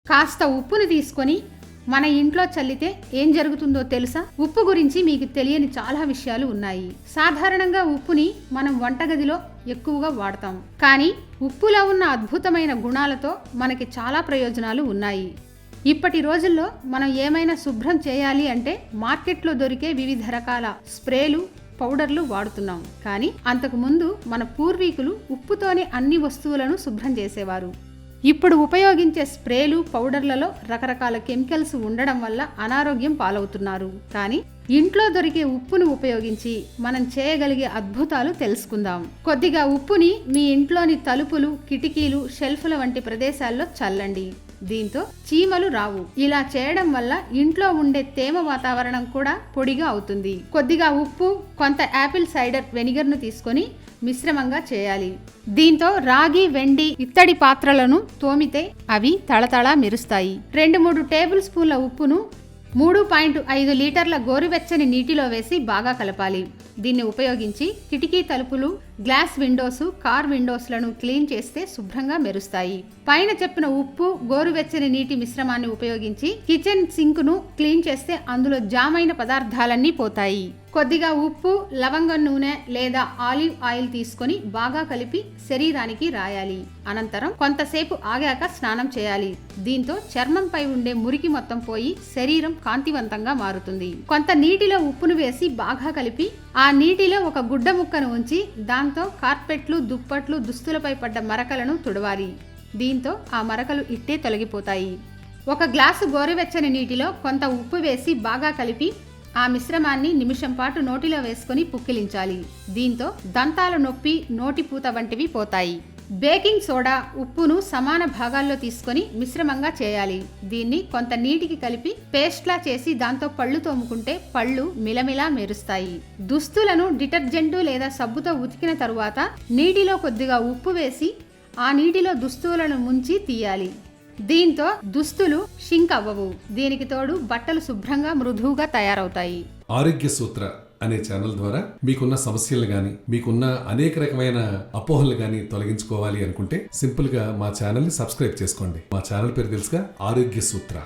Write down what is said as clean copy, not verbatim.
కాస్త ఉప్పును తీసుకొని మన ఇంట్లో చల్లితే ఏం జరుగుతుందో తెలుసా? ఉప్పు గురించి మీకు తెలియని చాలా విషయాలు ఉన్నాయి. సాధారణంగా ఉప్పుని మనం వంటగదిలో ఎక్కువగా వాడతాం. కానీ ఉప్పులో ఉన్న అద్భుతమైన గుణాలతో మనకి చాలా ప్రయోజనాలు ఉన్నాయి. ఇప్పటి రోజుల్లో మనం ఏమైనా శుభ్రం చేయాలి అంటే మార్కెట్లో దొరికే వివిధ రకాల స్ప్రేలు, పౌడర్లు వాడుతున్నాం. కానీ అంతకు ముందు మన పూర్వీకులు ఉప్పుతోనే అన్ని వస్తువులను శుభ్రం చేసేవారు. ఇప్పుడు ఉపయోగించే స్ప్రేలు, పౌడర్లలో రకరకాల కెమికల్స్ ఉండడం వల్ల అనారోగ్యం పాలవుతున్నారు. కానీ ఇంట్లో దొరికే ఉప్పును ఉపయోగించి మనం చేయగలిగే అద్భుతాలు తెలుసుకుందాం. కొద్దిగా ఉప్పుని మీ ఇంట్లోని తలుపులు, కిటికీలు, షెల్ఫ్ల వంటి ప్రదేశాల్లో చల్లండి. దీంతో చీమలు రావు. ఇలా చేయడం వల్ల ఇంట్లో ఉండే తేమ వాతావరణం కూడా పొడిగా అవుతుంది. కొద్దిగా ఉప్పు, కొంత యాపిల్ సైడర్ వెనిగర్ను తీసుకొని మిశ్రమంగా చేయాలి. దీంతో రాగి, వెండి, ఇత్తడి పాత్రలను తోమితే అవి తళతళ మెరుస్తాయి. 2-3 టేబుల్ స్పూన్ల ఉప్పును 3.5 లీటర్ల గోరువెచ్చని నీటిలో వేసి బాగా కలపాలి. దీన్ని ఉపయోగించి కిటికీ తలుపులు, గ్లాస్ విండోస్, కార్ విండోస్లను క్లీన్ చేస్తే శుభ్రంగా మెరుస్తాయి. పైన చెప్పిన ఉప్పు, గోరువెచ్చని నీటి మిశ్రమాన్ని ఉపయోగించి కిచెన్ సింక్ను క్లీన్ చేస్తే అందులో జామైన పదార్థాలన్నీ పోతాయి. కొద్దిగా ఉప్పు, లవంగం నూనె లేదా ఆలివ్ ఆయిల్ తీసుకొని బాగా కలిపి శరీరానికి రాయాలి. అనంతరం కొంతసేపు ఆగాక స్నానం చేయాలి. దీంతో చర్మంపై ఉండే మురికి మొత్తం పోయి శరీరం కాంతివంతంగా మారుతుంది. కొంత నీటిలో ఉప్పును వేసి బాగా కలిపి ఆ నీటిలో ఒక గుడ్డ ముక్కను ఉంచి దాంతో కార్పెట్లు, దుప్పట్లు, దుస్తులపై పడ్డ మరకలను తుడవాలి. దీంతో ఆ మరకలు ఇట్టే తొలగిపోతాయి. ఒక గ్లాసు గోరువెచ్చని నీటిలో కొంత ఉప్పు వేసి బాగా కలిపి ఆ మిశ్రమాన్ని నిమిషం పాటు నోటిలో వేసుకొని పుక్కిలించాలి. దీంతో దంతాల నొప్పి, నోటిపూత వంటివి పోతాయి. బేకింగ్ సోడా, ఉప్పును సమాన భాగాల్లో తీసుకొని మిశ్రమంగా చేయాలి. దీన్ని కొంత నీటికి కలిపి పేస్ట్లా చేసి దాంతో పళ్ళు తోముకుంటే పళ్ళు మిలమిలా మెరుస్తాయి. దుస్తులను డిటర్జెంట్ లేదా సబ్బుతో ఉతికిన తరువాత నీటిలో కొద్దిగా ఉప్పు వేసి ఆ నీటిలో దుస్తులను ముంచి తీయాలి. దీంతో దుస్తులు షింక్ అవ్వవు. దీనికి తోడు బట్టలు శుభ్రంగా, మృదువుగా తయారవుతాయి. ఆరోగ్య సూత్ర అనే ఛానల్ ద్వారా మీకున్న సమస్యలు గాని, మీకున్న అనేక రకమైన అపోహలు గాని తొలగించుకోవాలి అనుకుంటే సింపుల్ గా మా ఛానల్ ని సబ్స్క్రైబ్ చేసుకోండి. మా ఛానల్ పేరు తెలుసుగా, ఆరోగ్య సూత్ర.